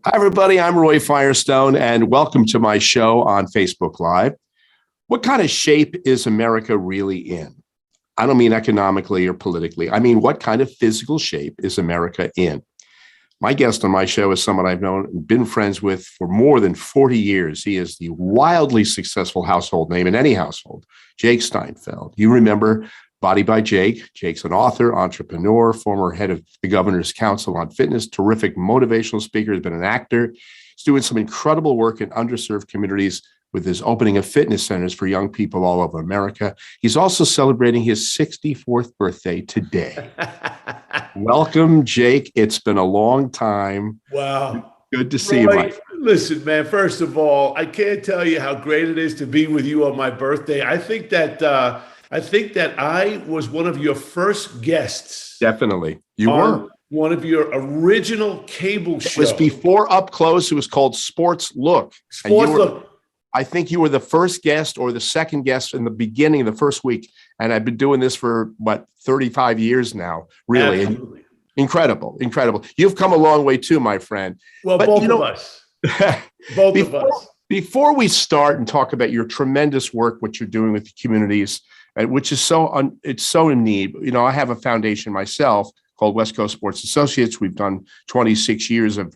Hi, everybody. I'm Roy Firestone, and welcome to my show on Facebook Live. What kind of shape is America really in? I don't mean economically or politically. I mean, what kind of physical shape is America in? My guest on my show is someone I've known and been friends with for more than 40 years. He is the wildly successful household name in any household, Jake Steinfeld. You remember Body by Jake. Jake's an author, entrepreneur, former head of the Governor's Council on Fitness, terrific motivational speaker, has been an actor. He's doing some incredible work in underserved communities with his opening of fitness centers for young people all over America. He's also celebrating his 64th birthday today. Welcome, Jake. It's been a long time. Wow. Good to see you, Roy, my friend. listen, man, first of all, I can't tell you how great it is to be with you on my birthday. I think that I was one of your first guests Definitely. You on were. one of your original cable It was shows. before Up Close. It was called Sports Look. And Sports you were, Look. I think you were the first guest or the second guest in the beginning of the first week. And I've been doing this for, 35 years now, really. Absolutely. And incredible, incredible. You've come a long way too, my friend. Well, But, both of us. Both of us. Before we start and talk about your tremendous work, what you're doing with the communities, which is it's so in need. You know, I have a foundation myself called West Coast Sports Associates. We've done 26 years of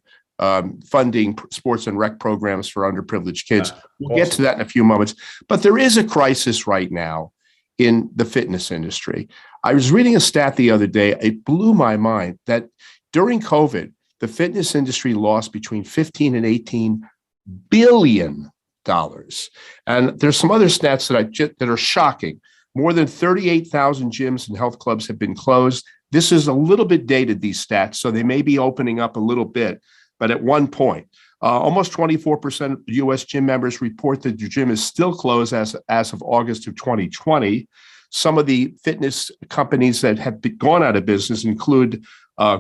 funding sports and rec programs for underprivileged kids. We'll get to that in a few moments. But there is a crisis right now in the fitness industry. I was reading a stat the other day. It blew my mind that during COVID, the fitness industry lost between 15 and 18 billion dollars. And there's some other stats that are shocking. More than 38,000 gyms and health clubs have been closed. This is a little bit dated, these stats, so they may be opening up a little bit. But at one point, almost 24% of U.S. gym members report that the gym is still closed as of August of 2020. Some of the fitness companies that have gone out of business include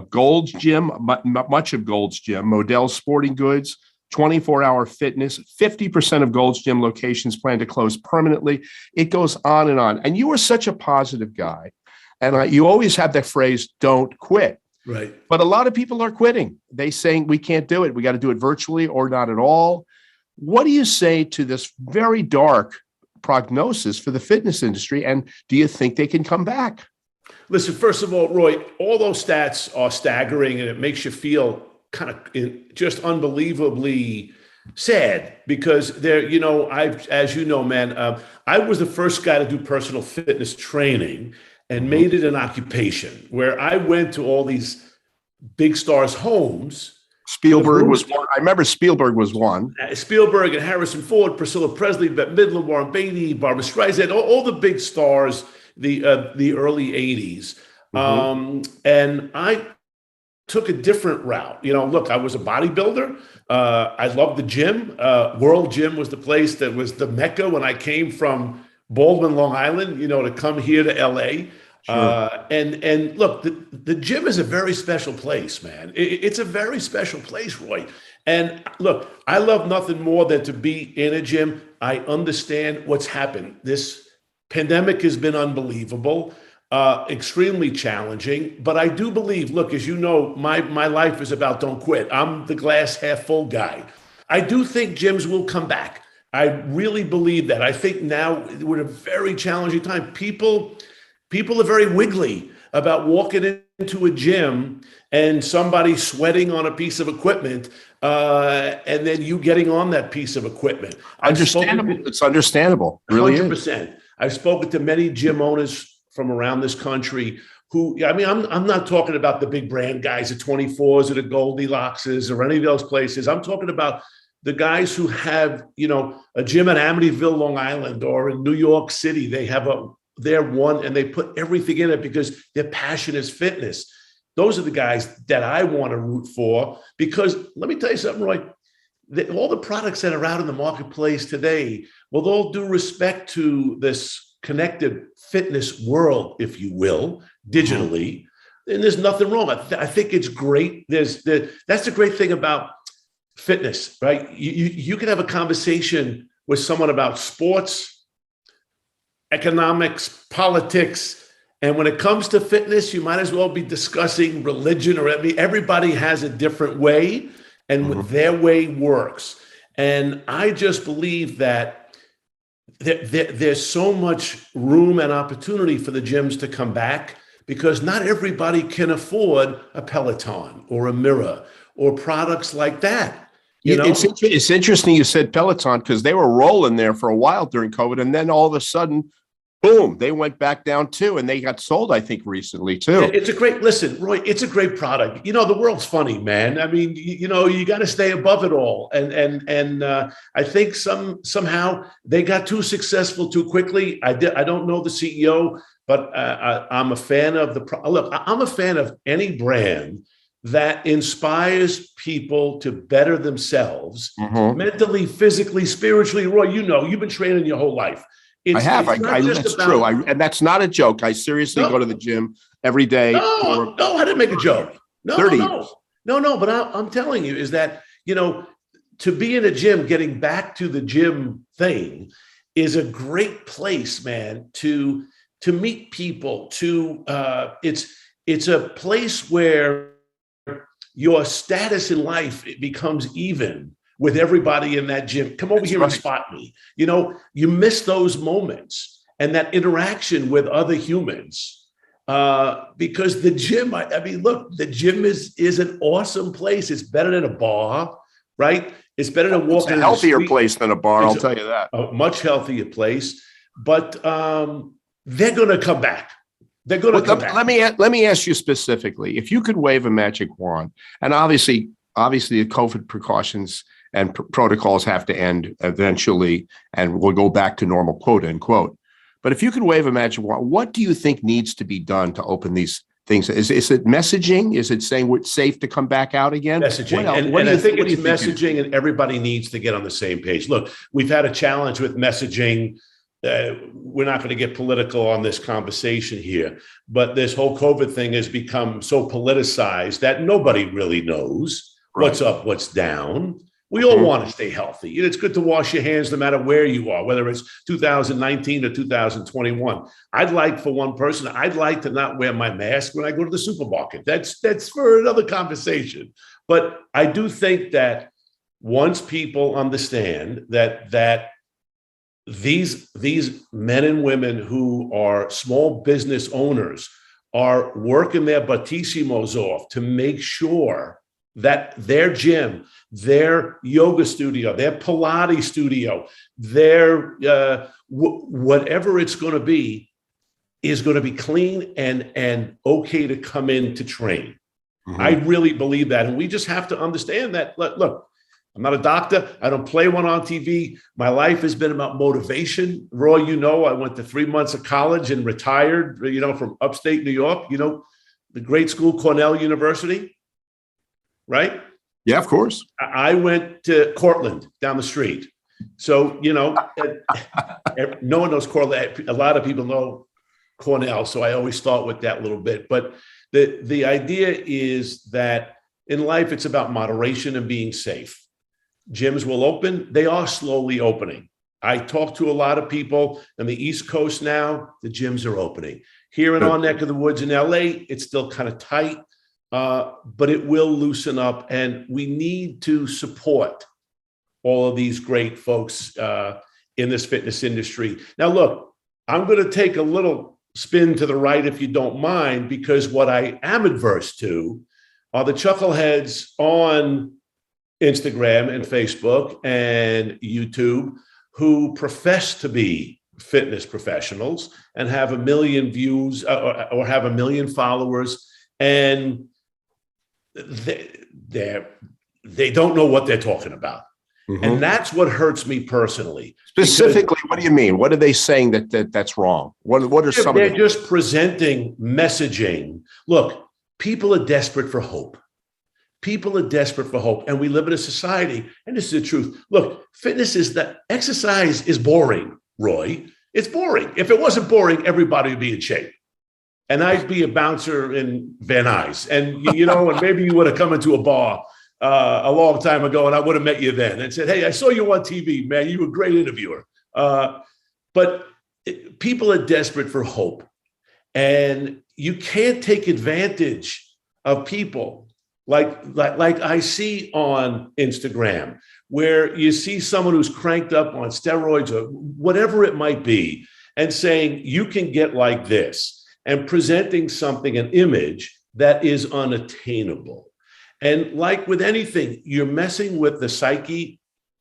Gold's Gym, much of Gold's Gym, Modell Sporting Goods, 24-hour fitness. 50% of Gold's Gym locations plan to close permanently. It goes on. And you are such a positive guy. And you always have that phrase, don't quit. Right. But a lot of people are quitting. They saying we can't do it. We got to do it virtually or not at all. What do you say to this very dark prognosis for the fitness industry? And do you think they can come back? Listen, first of all, Roy, all those stats are staggering, and it makes you feel kind of just unbelievably sad because as you know, man, I was the first guy to do personal fitness training and made it an occupation where I went to all these big stars' homes. Spielberg was one. I remember Spielberg was one. Spielberg and Harrison Ford, Priscilla Presley, Bette Midler, Warren Beatty, Barbara Streisand, all the big stars, the early 80s. And I took a different route. Look, I was a bodybuilder. I loved the gym. World Gym was the place that was the Mecca when I came from Baldwin, Long Island, to come here to LA. Sure. And look, the gym is a very special place, man. It's a very special place, Roy. And look, I love nothing more than to be in a gym. I understand what's happened. This pandemic has been unbelievable. Extremely challenging, but I do believe, look, as you know, my life is about don't quit. I'm the glass half full guy. I do think gyms will come back. I really believe that. I think now we're in a very challenging time. People are very wiggly about walking into a gym and somebody sweating on a piece of equipment, and then you getting on that piece of equipment. Understandable. It's understandable. Really 100%. I've spoken to many gym owners from around this country who, I'm not talking about the big brand guys at 24s or the Goldilockses or any of those places. I'm talking about the guys who have, a gym in Amityville, Long Island, or in New York City. They have their one, and they put everything in it because their passion is fitness. Those are the guys that I want to root for, because let me tell you something, Roy, all the products that are out in the marketplace today, with all due respect to this connected fitness world, if you will, digitally, and there's nothing wrong. I think it's great. That's the great thing about fitness, right? You can have a conversation with someone about sports, economics, politics, and when it comes to fitness, you might as well be discussing religion, or everybody has a different way. and their way works. And I just believe that there's so much room and opportunity for the gyms to come back, because not everybody can afford a Peloton or a Mirror or products like that. It's interesting you said Peloton, because they were rolling there for a while during COVID, and then all of a sudden, boom, they went back down too, and they got sold, I think, recently too. It's a great, listen, Roy, it's a great product. The world's funny, man. I mean, you got to stay above it all. And I think somehow they got too successful too quickly. I don't know the CEO, but I'm a fan of look, I'm a fan of any brand that inspires people to better themselves mentally, physically, spiritually. Roy, you've been training your whole life. I have. That's true. And that's not a joke. I seriously go to the gym every day. No, I didn't make a joke. No, 30 years. No. But I'm telling you is that, to be in a gym, getting back to the gym thing is a great place, man, to meet people. It's a place where your status in life becomes even with everybody in that gym. Come over here and spot me. You miss those moments and that interaction with other humans, because the gym, I mean, look, the gym is an awesome place. It's better than a bar, right? It's better than walking. It's a healthier place than a bar, I'll tell you that. A much healthier place, but they're going to come back. They're going to come back. Let me ask you specifically, if you could wave a magic wand, and obviously the COVID precautions and protocols have to end eventually, and we'll go back to normal, quote unquote. But if you could wave a magic wand, what do you think needs to be done to open these things? Is it messaging? Is it saying it's safe to come back out again? Messaging. And I think it's messaging, and everybody needs to get on the same page. Look, we've had a challenge with messaging. We're not going to get political on this conversation here, but this whole COVID thing has become so politicized that nobody really knows what's up, what's down. We all want to stay healthy. It's good to wash your hands no matter where you are, whether it's 2019 or 2021. I'd like to not wear my mask when I go to the supermarket. That's for another conversation. But I do think that once people understand that these men and women who are small business owners are working their battissimos off to make sure that their gym, their yoga studio, their Pilates studio, their whatever it's going to be, is going to be clean and okay to come in to train. I really believe that. And we just have to understand that. Look, I'm not a doctor. I don't play one on TV. My life has been about motivation. Roy, I went to 3 months of college and retired, from upstate New York, the great school, Cornell University. Right? Yeah, of course. I went to Cortland down the street. So, no one knows Cortland. A lot of people know Cornell. So I always start with that little bit. But the idea is that in life, it's about moderation and being safe. Gyms will open. They are slowly opening. I talk to a lot of people on the East Coast now. The gyms are opening. Here in our neck of the woods in LA, it's still kind of tight. But it will loosen up, and we need to support all of these great folks in this fitness industry. Now, look, I'm going to take a little spin to the right, if you don't mind, because what I am adverse to are the chuckleheads on Instagram and Facebook and YouTube who profess to be fitness professionals and have 1 million views or have 1 million followers, and they don't know what they're talking about. And that's what hurts me personally. Specifically, what do you mean? What are they saying that's wrong? What are some of them? They're just presenting messaging. Look, people are desperate for hope. People are desperate for hope. And we live in a society, and this is the truth. Look, exercise is boring, Roy. It's boring. If it wasn't boring, everybody would be in shape. And I'd be a bouncer in Van Nuys. And, and maybe you would have come into a bar a long time ago, and I would have met you then and said, hey, I saw you on TV, man. You were a great interviewer. But people are desperate for hope. And you can't take advantage of people like I see on Instagram, where you see someone who's cranked up on steroids or whatever it might be, and saying you can get like this, and presenting something, an image that is unattainable. And like with anything, you're messing with the psyche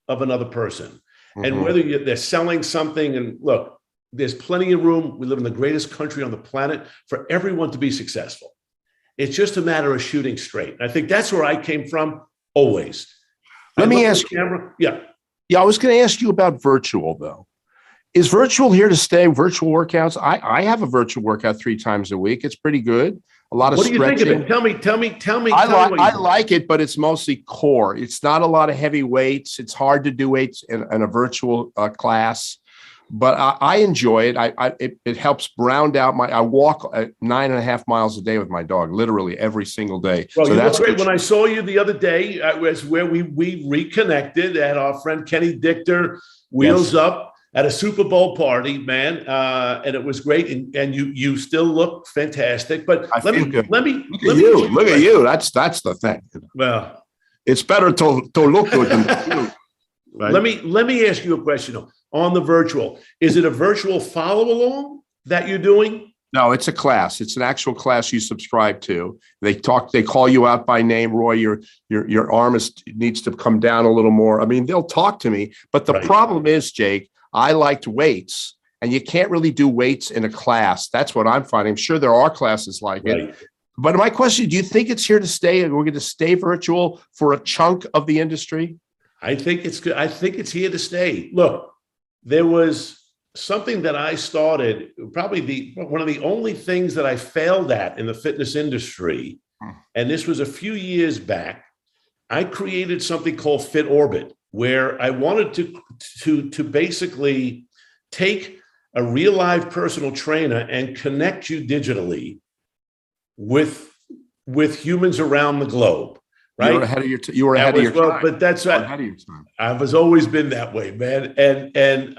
of another person. And whether they're selling something, and look, there's plenty of room. We live in the greatest country on the planet for everyone to be successful. It's just a matter of shooting straight. I think that's where I came from always. Let me ask you. Yeah. Yeah, I was going to ask you about virtual, though. Is virtual here to stay? Virtual workouts? I have a virtual workout 3 times a week. It's pretty good. A lot of stretching. What do you think of it? Tell me. I like it, but it's mostly core. It's not a lot of heavy weights. It's hard to do weights in a virtual class, but I enjoy it. It helps round out I walk 9.5 miles a day with my dog, literally every single day. Well, so that's great. When I saw you the other day, was where we reconnected at our friend Kenny Dichter Wheels Up at a Super Bowl party, man, and it was great. And you still look fantastic. But let me look at you. That's the thing. Well, it's better to look good than to feel. Right? Let me ask you a question on the virtual. Is it a virtual follow along that you're doing? No, it's a class. It's an actual class you subscribe to. They call you out by name. Roy, your arm needs to come down a little more. I mean, they'll talk to me, but the problem is, Jake, I liked weights, and you can't really do weights in a class. That's what I'm finding. I'm sure there are classes like it. But my question, do you think it's here to stay, and we're going to stay virtual for a chunk of the industry? I think it's good. I think it's here to stay. Look, there was something that I started, probably one of the only things that I failed at in the fitness industry, and this was a few years back. I created something called Fit Orbit, where I wanted to basically take a real live personal trainer and connect you digitally with humans around the globe. Right? You were ahead of your time. But that's ahead of your time. I've always been that way, man. And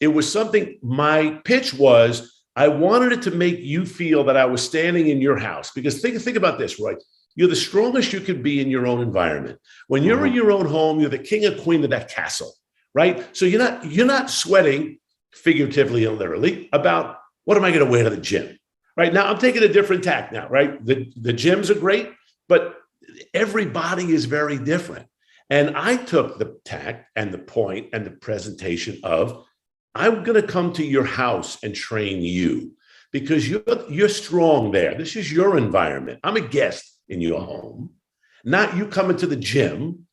it was something. My pitch was, I wanted it to make you feel that I was standing in your house, because think about this, Roy. You're the strongest you could be in your own environment. When you're in your own home, you're the king or queen of that castle, right? So you're not sweating, figuratively and literally, about what am I going to wear to the gym, right? Now I'm taking a different tack now, right? The gyms are great, but everybody is very different. And I took the tack and the point and the presentation of, I'm going to come to your house and train you, because you're strong there. This is your environment. I'm a guest in your home, not you coming to the gym,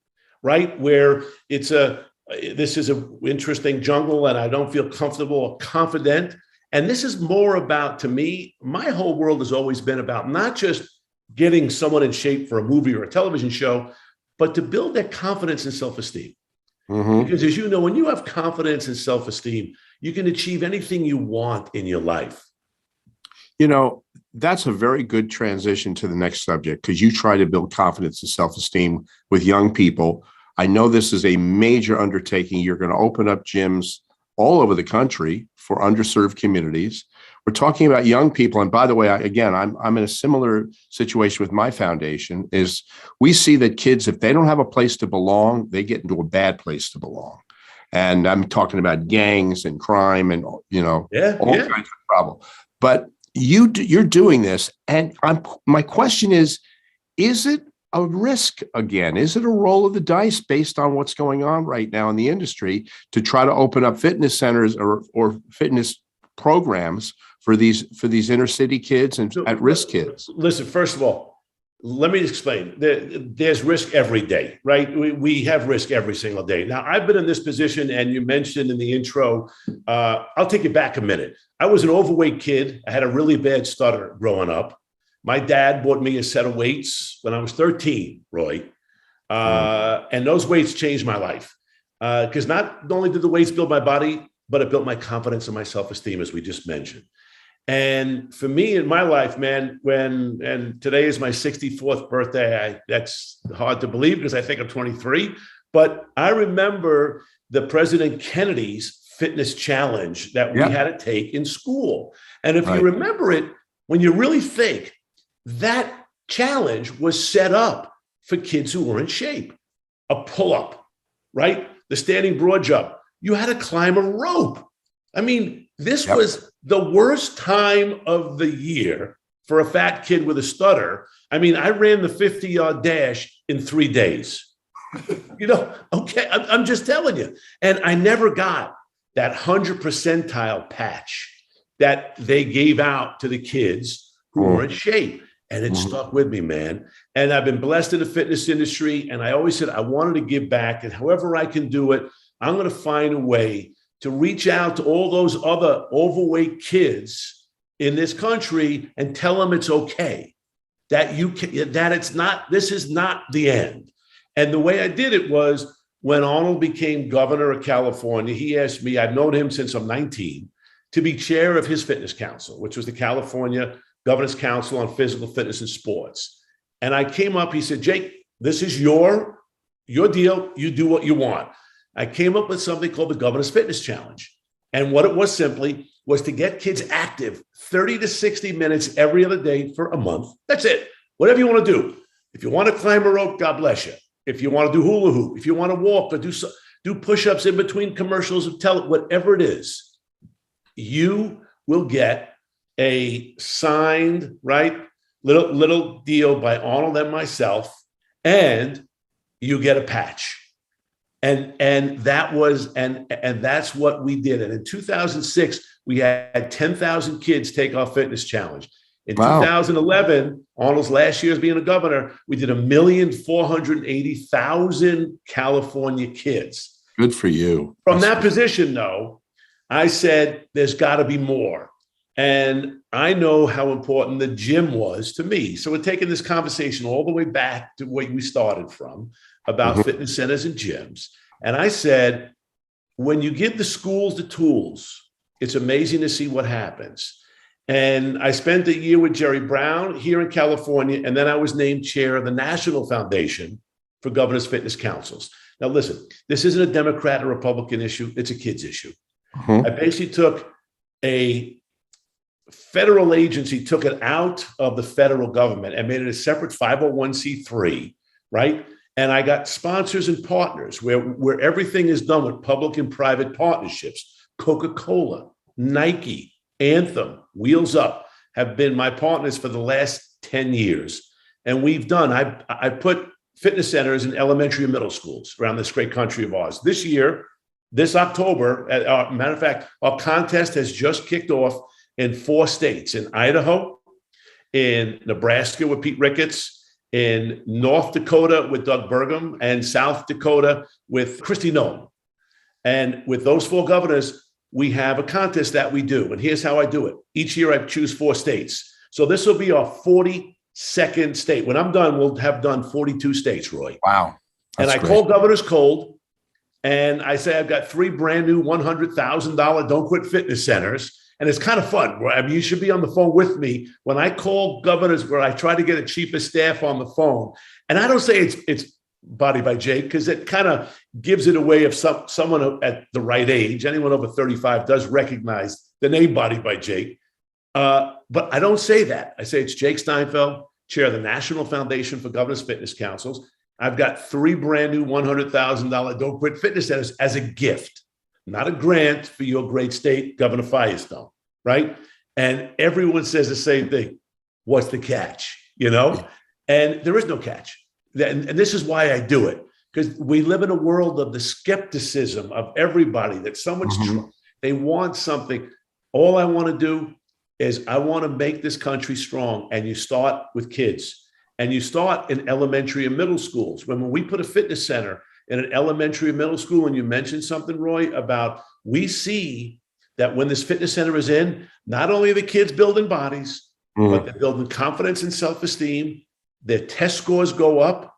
right? Where this is an interesting jungle and I don't feel comfortable or confident. And this is more about, to me, my whole world has always been about not just getting someone in shape for a movie or a television show, but to build their confidence and self-esteem. Because as you know, when you have confidence and self-esteem, you can achieve anything you want in your life. You know, that's a very good transition to the next subject, because you try to build confidence and self-esteem with young people. I know this is a major undertaking. You're going to open up gyms all over the country for underserved communities. We're talking about young people. And by the way, I'm in a similar situation with my foundation. Is we see that kids, if they don't have a place to belong, they get into a bad place to belong. And I'm talking about gangs and crime and, all kinds of trouble. But you're doing this, and my question is it a risk again? Is it a roll of the dice based on what's going on right now in the industry to try to open up fitness centers or fitness programs for these inner city kids and at-risk kids? Listen, first of all, let me explain. There's risk every day, right? We have risk every single day. Now, I've been in this position, and you mentioned in the intro, I'll take you back a minute. I was an overweight kid. I had a really bad stutter growing up. My dad bought me a set of weights when I was 13, Roy. And those weights changed my life. Because not only did the weights build my body, but it built my confidence and my self-esteem, as we just mentioned. And for me in my life, man, and today is my 64th birthday, that's hard to believe because I think I'm 23, but I remember the President Kennedy's fitness challenge that we had to take in school. And if you remember it, when you really think, that challenge was set up for kids who were in shape. A pull-up, right? The standing broad jump. You had to climb a rope. I mean, this was the worst time of the year for a fat kid with a stutter. I mean, I ran the 50-yard dash in 3 days. Okay, I'm just telling you. And I never got that 100 percentile patch that they gave out to the kids who were in shape. And it stuck with me, man. And I've been blessed in the fitness industry. And I always said I wanted to give back. And however I can do it, I'm going to find a way to reach out to all those other overweight kids in this country and tell them it's okay, that this is not the end. And the way I did it was when Arnold became governor of California, he asked me, I've known him since I'm 19, to be chair of his fitness council, which was the California Governor's Council on Physical Fitness and Sports. And I came up, he said, Jake, this is your deal. You do what you want. I came up with something called the Governor's Fitness Challenge. And what it was simply was to get kids active 30 to 60 minutes every other day for a month. That's it. Whatever you want to do. If you want to climb a rope, God bless you. If you want to do hula hoop, if you want to walk or do push-ups in between commercials, whatever it is, you will get a signed, right, little deal by Arnold and myself, and you get a patch. And that's what we did. And in 2006, we had 10,000 kids take our fitness challenge. In 2011, Arnold's last year as being a governor, we did 1,480,000 California kids. Good for you. From that position, though, I said, there's got to be more. And I know how important the gym was to me. So we're taking this conversation all the way back to where we started from about fitness centers and gyms. And I said, when you give the schools the tools, it's amazing to see what happens. And I spent a year with Jerry Brown here in California, and then I was named chair of the National Foundation for Governors Fitness Councils. Now, listen, this isn't a Democrat or Republican issue. It's a kids issue. I basically took a federal agency, took it out of the federal government and made it a separate 501c3, right? And I got sponsors and partners where everything is done with public and private partnerships. Coca-Cola, Nike, Anthem, Wheels Up have been my partners for the last 10 years. And we've done, I put fitness centers in elementary and middle schools around this great country of ours. This year, this October, matter of fact, our contest has just kicked off in 4 states, in Idaho, in Nebraska with Pete Ricketts, in North Dakota with Doug Burgum, and South Dakota with Kristi Noem. And with those 4 governors, we have a contest that we do. And here's how I do it. Each year I choose 4 states. So this will be our 42nd state. When I'm done, we'll have done 42 states, Roy. Wow. And I call governors cold. And I say, I've got 3 brand new $100,000 Don't Quit Fitness centers. And it's kind of fun. I mean, you should be on the phone with me when I call governors, where I try to get a chief of staff on the phone. And I don't say it's Body by Jake, because it kind of gives it away if someone at the right age, anyone over 35 does recognize the name Body by Jake. But I don't say that. I say it's Jake Steinfeld, chair of the National Foundation for Governors Fitness Councils. I've got 3 brand new $100,000 Don't Quit Fitness centers as a gift, not a grant for your great state, Governor Firestone, right? And everyone says the same thing. What's the catch? And there is no catch. And this is why I do it, because we live in a world of the skepticism of everybody, that someone's they want something. All I want to do is I want to make this country strong. And you start with kids, and you start in elementary and middle schools. When we put a fitness center in an elementary and middle school, and you mentioned something, Roy, about we see that when this fitness center is in, not only are the kids building bodies, but they're building confidence and self-esteem. Their test scores go up,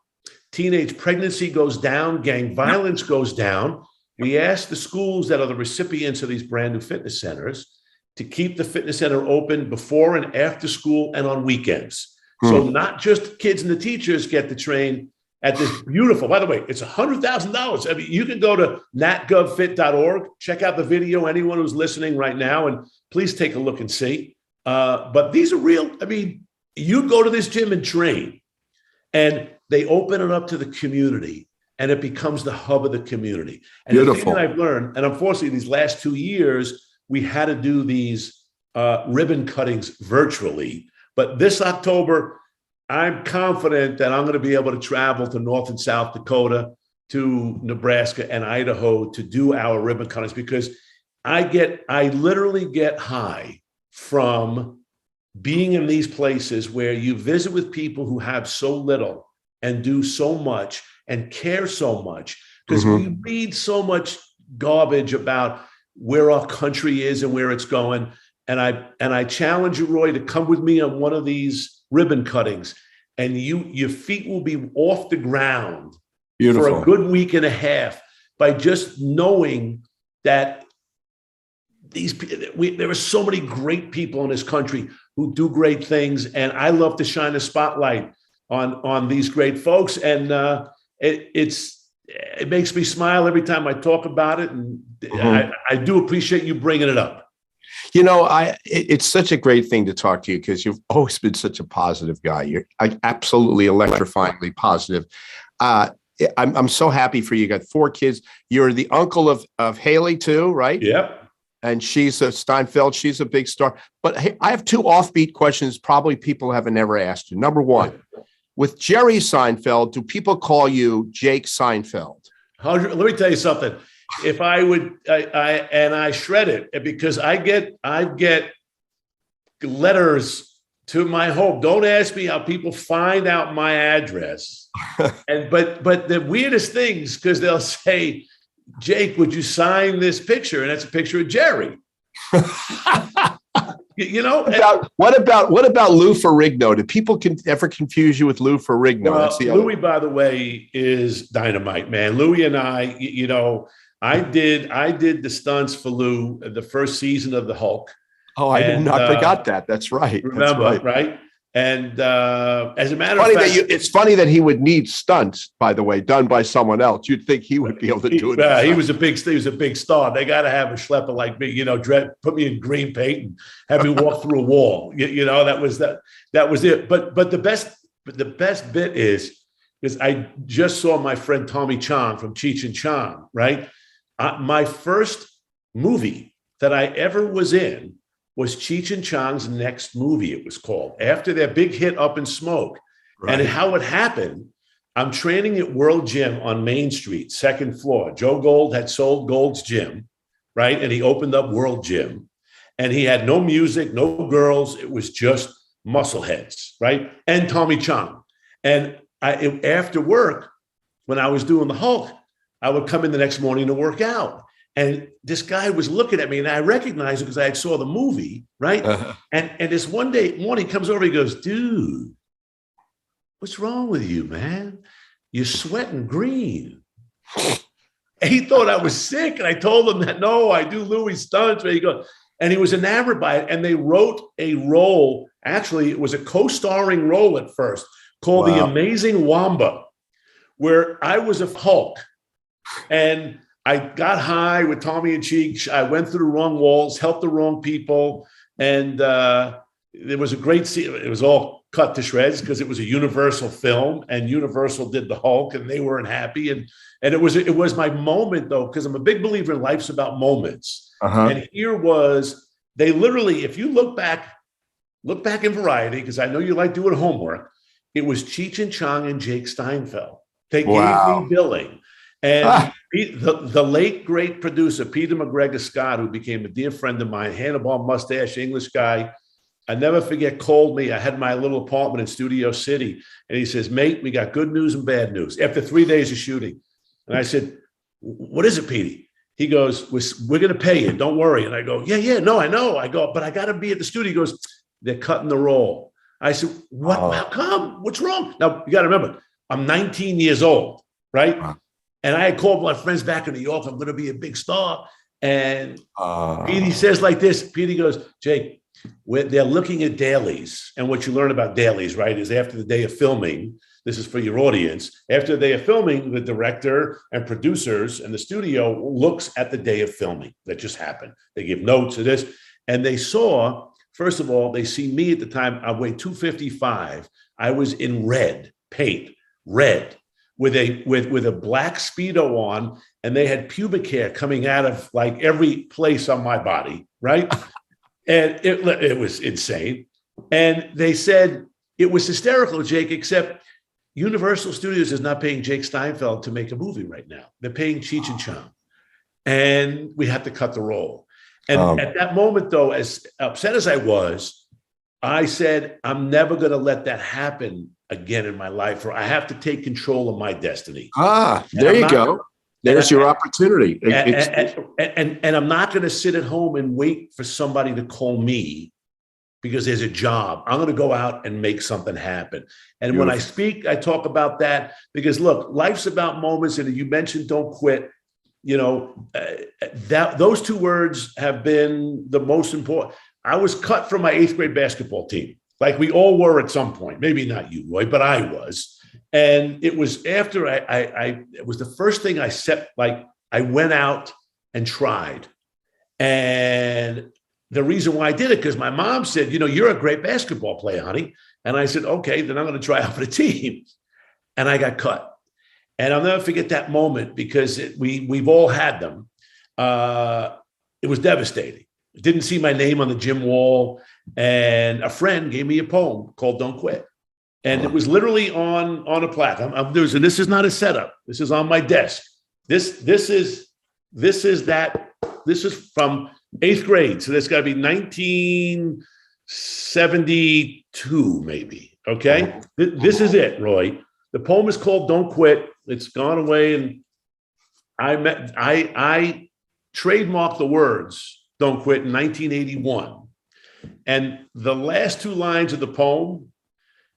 teenage pregnancy goes down, gang violence goes down. We ask the schools that are the recipients of these brand new fitness centers to keep the fitness center open before and after school and on weekends. So not just kids and the teachers get to train at this beautiful, by the way, it's $100,000. I mean, you can go to natgovfit.org, check out the video, anyone who's listening right now, and please take a look and see. But these are real. I mean, you go to this gym and train, and they open it up to the community and it becomes the hub of the community. And Beautiful. the thing that I've learned, and unfortunately, these last 2 years, we had to do these ribbon cuttings virtually. But this October, I'm confident that I'm going to be able to travel to North and South Dakota, to Nebraska and Idaho to do our ribbon cuttings, because I literally get high from being in these places where you visit with people who have so little and do so much and care so much, because we read so much garbage about where our country is and where it's going. And I challenge you, Roy, to come with me on one of these ribbon cuttings, and your feet will be off the ground Beautiful. for a good week and a half by just knowing that there are so many great people in this country who do great things, and I love to shine a spotlight on these great folks, and it makes me smile every time I talk about it, and I do appreciate you bringing it up. You know, it's such a great thing to talk to you, because you've always been such a positive guy. You're absolutely electrifyingly positive. I'm so happy for you. You got 4 kids. You're the uncle of Haley too, right? Yep. And she's a Steinfeld. She's a big star. But hey, I have 2 offbeat questions probably people haven't ever asked you. Number 1, with Jerry Seinfeld, do people call you Jake Steinfeld? Let me tell you something. If I would, I shred it, because I get letters to my home. Don't ask me how people find out my address. But the weirdest things, because they'll say, Jake, would you sign this picture? And that's a picture of Jerry. You know, what about Lou Ferrigno? Do people ever confuse you with Lou Ferrigno? Well, That's the Louis, by the way, is dynamite, man. Louis and I, I did the stunts for Lou the first season of the Hulk. Oh, I forgot that. That's right. Remember, That's right? And as a matter of fact, it's funny that he would need stunts, by the way, done by someone else. You'd think he would be able to do it. He was a big star. They got to have a schlepper like me, put me in green paint and have me walk through a wall. That was it. But the best bit is I just saw my friend Tommy Chong from Cheech and Chong, right? My first movie that I ever was in was Cheech and Chong's Next Movie, it was called, after their big hit Up in Smoke. Right. And how it happened, I'm training at World Gym on Main Street, 2nd floor. Joe Gold had sold Gold's Gym, right? And he opened up World Gym. And he had no music, no girls. It was just muscle heads, right? And Tommy Chong. And after work, when I was doing the Hulk, I would come in the next morning to work out. And this guy was looking at me, and I recognized him because I saw the movie, right? And this one morning he comes over, he goes, dude, what's wrong with you, man? You're sweating green. And he thought I was sick. And I told him that, no, I do Louis stunts. And he was enamored by it. And they wrote a role. Actually, it was a co-starring role at first called The Amazing Wamba, where I was a Hulk. And I got high with Tommy and Cheech. I went through the wrong walls, helped the wrong people. And there was a great scene. It was all cut to shreds because it was a Universal film, and Universal did the Hulk, and they weren't happy. And it was my moment, though, because I'm a big believer in life's about moments. And here was, they literally, if you look back in Variety, because I know you like doing homework, it was Cheech and Chong and Jake Steinfeld. They gave me billing. And the late, great producer, Peter McGregor Scott, who became a dear friend of mine, handlebar mustache, English guy, I never forget, called me. I had my little apartment in Studio City. And he says, mate, we got good news and bad news after 3 days of shooting. And I said, what is it, Petey? He goes, we're going to pay you. Don't worry. And I go, yeah, no, I know. I go, but I got to be at the studio. He goes, they're cutting the roll. I said, what? How come? What's wrong? Now, you got to remember, I'm 19 years old, right? And I had called my friends back in New York. I'm going to be a big star. And Petey says like this. Petey goes, Jake, they're looking at dailies. And what you learn about dailies, right, is after the day of filming, this is for your audience, after the day of filming, the director and producers and the studio looks at the day of filming that just happened. They give notes of this. And they saw, first of all, they see me at the time, I weighed 255. I was in red paint red, with a black Speedo on, and they had pubic hair coming out of like every place on my body, right? And it was insane. And they said it was hysterical, Jake, except Universal Studios is not paying Jake Steinfeld to make a movie right now. They're paying Cheech and Chong. And we had to cut the role. And at that moment, though, as upset as I was, I said, I'm never going to let that happen again in my life, or I have to take control of my destiny. There you go. There's your opportunity. And I'm not going to sit at home and wait for somebody to call me because there's a job. I'm going to go out and make something happen. And Beautiful. When I speak, I talk about that because, look, life's about moments. And you mentioned don't quit. You know, those two words have been the most important. I was cut from my 8th grade basketball team, like we all were at some point. Maybe not you, Roy, but I was. And it was after it was the first thing I set, like I went out and tried. And the reason why I did it, because my mom said, you know, you're a great basketball player, honey. And I said, okay, then I'm going to try out for the team. And I got cut. And I'll never forget that moment because we've all had them. It was devastating. Didn't see my name on the gym wall. And a friend gave me a poem called Don't Quit. And it was literally on a plaque. And this is not a setup. This is on my desk. This is from 8th grade. So that's got to be 1972, maybe. Okay. This is it, Roy. The poem is called Don't Quit. It's gone away. And I trademarked the words Don't Quit in 1981. And the last 2 lines of the poem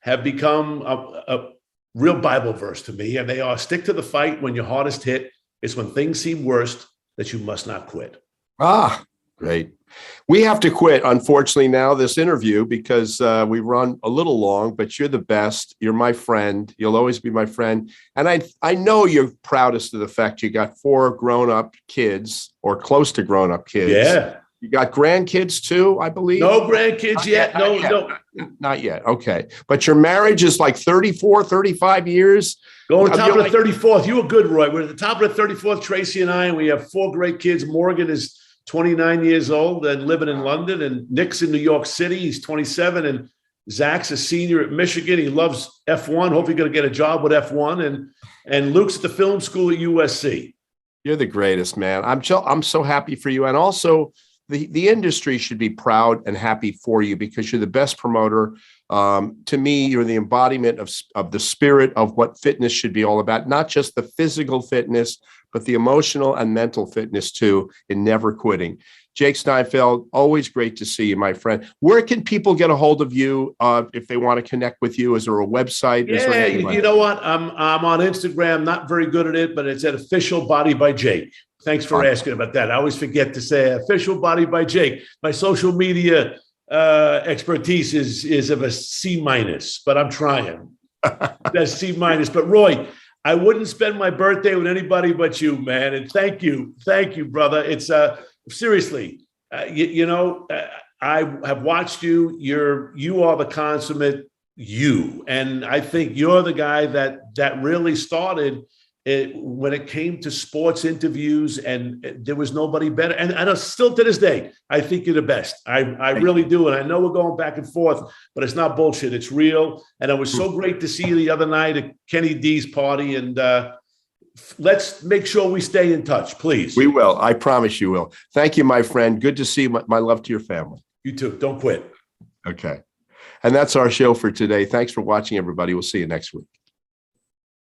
have become a real Bible verse to me. And they are, stick to the fight when your hardest hit. It's when things seem worst that you must not quit. Great. We have to quit, unfortunately, now, this interview, because we run a little long, but you're the best. You're my friend. You'll always be my friend. And I know you're proudest of the fact you got 4 grown-up kids, or close to grown-up kids. Yeah. You got grandkids too, I believe? No grandkids yet. No. Not yet. Okay. But your marriage is like 34, 35 years. Going top of the 34th. You were good, Roy. We're at the top of the 34th, Tracy and I, and we have 4 great kids. Morgan is 29 years old and living in London, and Nick's in New York City. He's 27, and Zach's a senior at Michigan. He loves F1. Hopefully going to get a job with F1. And Luke's at the film school at USC. You're the greatest, man. I'm so happy for you. And also, the industry should be proud and happy for you because you're the best promoter. To me, you're the embodiment of the spirit of what fitness should be all about, not just the physical fitness, but the emotional and mental fitness too, in never quitting. Jake Steinfeld, always great to see you, my friend. Where can people get a hold of you if they want to connect with you? Is there a website? Yeah, you know what? I'm on Instagram, not very good at it, but it's at Official Body by Jake. Thanks for asking about that. I always forget to say Official Body by Jake. My social media expertise is of a C-, but I'm trying. That's C-. But Roy, I wouldn't spend my birthday with anybody but you, man. And thank you, brother. It's seriously, I have watched you. You are the consummate you, and I think you're the guy that really started it when it came to sports interviews, and there was nobody better. And I know still to this day, I think you're the best. I really do. And I know we're going back and forth, but it's not bullshit. It's real. And it was so great to see you the other night at Kenny D's party. And let's make sure we stay in touch, please. We will. I promise you will. Thank you, my friend. Good to see you. My love to your family. You too. Don't quit. Okay. And that's our show for today. Thanks for watching, everybody. We'll see you next week.